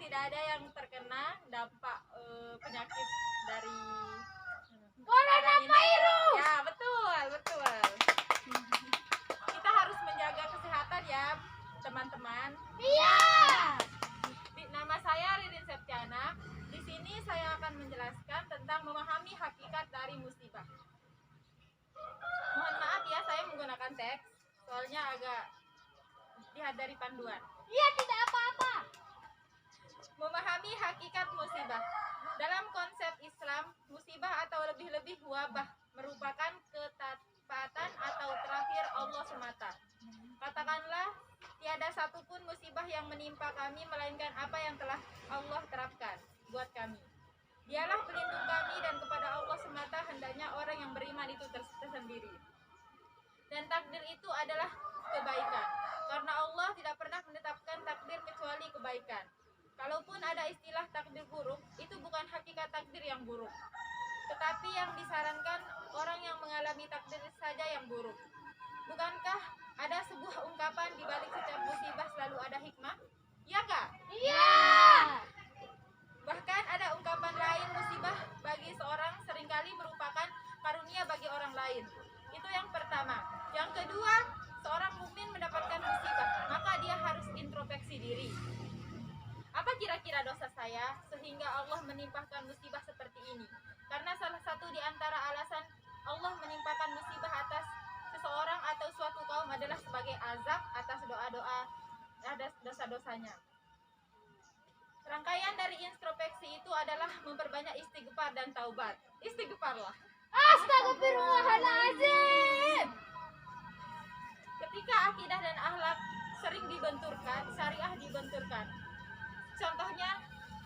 tidak ada yang terkena dampak penyakit dari Coronavirus. ya, betul, betul. Kita harus menjaga kesehatan ya, teman-teman. Iya. Nama saya Ririn Septiana. Di sini saya akan menjelaskan tentang memahami hakikat dari musibah. Mohon maaf ya, saya menggunakan teks, soalnya agak lihat dari panduan. Iya, tidak apa-apa. Memahami hakikat musibah. Dalam konsep Islam, musibah atau lebih-lebih wabah merupakan ketetapan atau terakhir Allah semata. Katakanlah, tiada satupun musibah yang menimpa kami melainkan apa yang telah Allah terapkan buat kami. Dialah pelindung kami dan kepada Allah semata hendaknya orang yang beriman itu tersendiri. Dan takdir itu adalah kebaikan. Karena Allah tidak pernah menetapkan takdir kecuali kebaikan. Kalaupun ada istilah takdir buruk, itu bukan hakikat takdir yang buruk. Tetapi yang disarankan orang yang mengalami takdir saja yang buruk. Bukankah ada sebuah ungkapan di balik setiap musibah selalu ada hikmah? Ya kak? Iya. Bahkan ada ungkapan lain, musibah bagi seorang seringkali merupakan karunia bagi orang lain. Itu yang pertama. Yang kedua, seorang mukmin mendapatkan musibah, maka dia harus introspeksi diri. Apa kira-kira dosa saya sehingga Allah menimpahkan musibah seperti ini? Karena salah satu di antara alasan Allah menimpahkan musibah atas seseorang atau suatu kaum adalah sebagai azab atas doa-doa atas dosa-dosanya. Rangkaian dari introspeksi itu adalah memperbanyak istighfar dan taubat. Istighfarlah. Astagfirullahaladzim. Ketika akidah dan akhlak sering dibenturkan, syariah dibenturkan. Contohnya,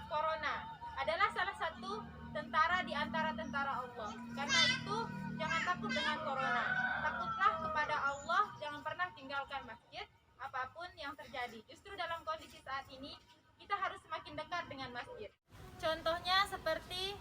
corona adalah salah satu tentara di antara tentara Allah. Karena itu, jangan takut dengan corona. Takutlah kepada Allah, jangan pernah tinggalkan masjid, apapun yang terjadi. Justru dalam kondisi saat ini, kita harus semakin dekat dengan masjid. Contohnya seperti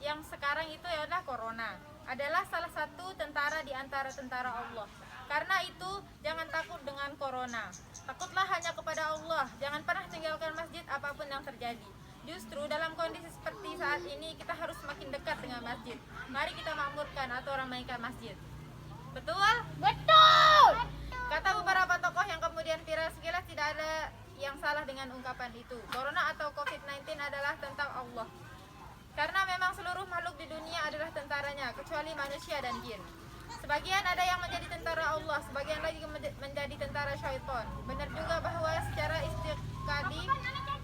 yang sekarang itu adalah corona. Adalah salah satu tentara di antara tentara Allah. Karena itu, jangan takut dengan corona. Takutlah hanya kepada Allah. Jangan pernah tinggalkan masjid apapun yang terjadi. Justru dalam kondisi seperti saat ini, kita harus semakin dekat dengan masjid. Mari kita makmurkan atau ramaikan masjid. Betul? Betul. Kata beberapa tokoh yang kemudian viral, sekilas tidak ada yang salah dengan ungkapan itu. Corona atau COVID-19 adalah tentang Allah. Karena memang seluruh makhluk di dunia adalah tentaranya, kecuali manusia dan jin. Sebagian ada yang menjadi tentara Allah, sebagian lagi menjadi tentara syaitan. Benar juga bahwa secara istiqadi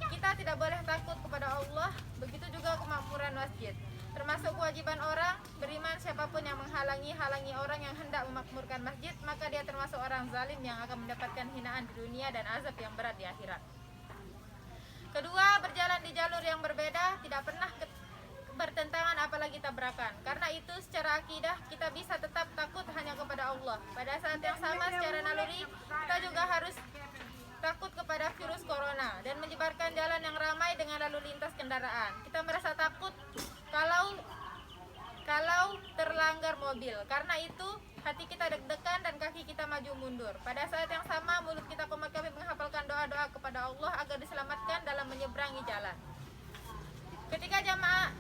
kita tidak boleh takut kepada Allah, begitu juga kemakmuran masjid. Termasuk kewajiban orang beriman, siapapun yang halangi orang yang hendak memakmurkan masjid, maka dia termasuk orang zalim yang akan mendapatkan hinaan di dunia dan azab yang berat di akhirat. Kedua, berjalan di jalur yang berbeda tidak pernah bertentangan apalagi tabrakan. Karena itu secara akidah kita bisa tetap takut hanya kepada Allah. Pada saat yang sama secara naluri kita juga harus takut kepada virus corona dan menyebarkan jalan yang ramai dengan lalu lintas kendaraan. Kita merasa takut kalau terlanggar mobil. Karena itu hati kita deg-degan dan kaki kita maju mundur. Pada saat yang sama mulut kita komat-kamit menghafalkan doa-doa kepada Allah agar diselamatkan dalam menyeberangi jalan. Ketika jamaah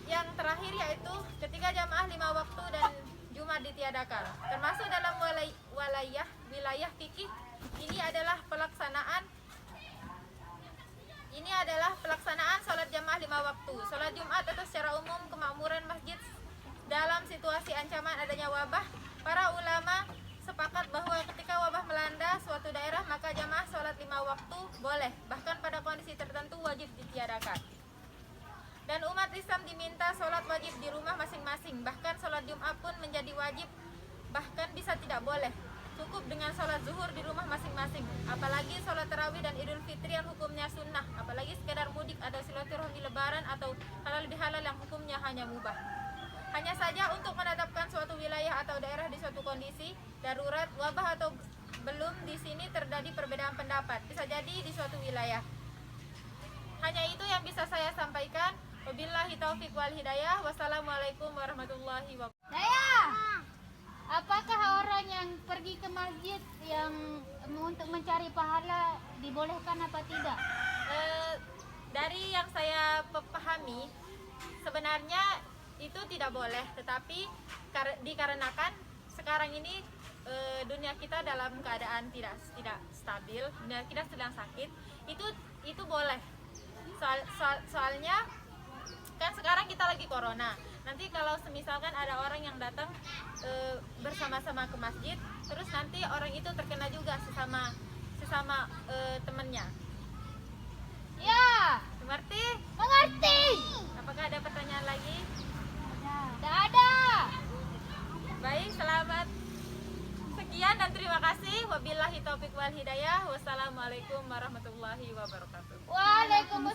yang terakhir yaitu ketika jamaah 5 waktu dan Jumat ditiadakan, termasuk dalam wilayah fikih, ini adalah pelaksanaan sholat jamaah 5 waktu, sholat Jumat atau secara umum kemakmuran masjid dalam situasi ancaman adanya wabah. Para ulama sepakat bahwa ketika wabah melanda suatu daerah maka jamaah sholat 5 waktu boleh, bahkan pada kondisi tertentu wajib ditiadakan. Dan umat Islam diminta sholat wajib di rumah masing-masing. Bahkan sholat Jumat pun menjadi wajib. Bahkan bisa tidak boleh. Cukup dengan sholat zuhur di rumah masing-masing. Apalagi sholat tarawih dan idul fitri yang hukumnya sunnah. Apalagi sekedar mudik atau silaturahmi lebaran atau halal bihalal yang hukumnya hanya mubah. Hanya saja untuk menetapkan suatu wilayah atau daerah di suatu kondisi darurat, wabah atau belum, di sini terjadi perbedaan pendapat. Bisa jadi di suatu wilayah. Hanya itu yang bisa saya sampaikan. Wabillahi taufiq wal hidayah. Wassalamualaikum warahmatullahi wabarakatuh. Saya. Apakah orang yang pergi ke masjid yang untuk mencari pahala dibolehkan apa tidak? Dari yang saya pahami, sebenarnya itu tidak boleh, tetapi dikarenakan sekarang ini dunia kita dalam keadaan tidak stabil, dunia kita sedang sakit, itu boleh. Soalnya kan sekarang kita lagi corona. Nanti kalau misalkan ada orang yang datang bersama-sama ke masjid, terus nanti orang itu terkena juga sesama temannya. Ya, Mengerti? mengerti. Apakah ada pertanyaan lagi? Tidak ada. Baik, selamat. Sekian dan terima kasih. Wabillahi taufiq wal hidayah. Wassalamualaikum warahmatullahi wabarakatuh. Waalaikumsalam.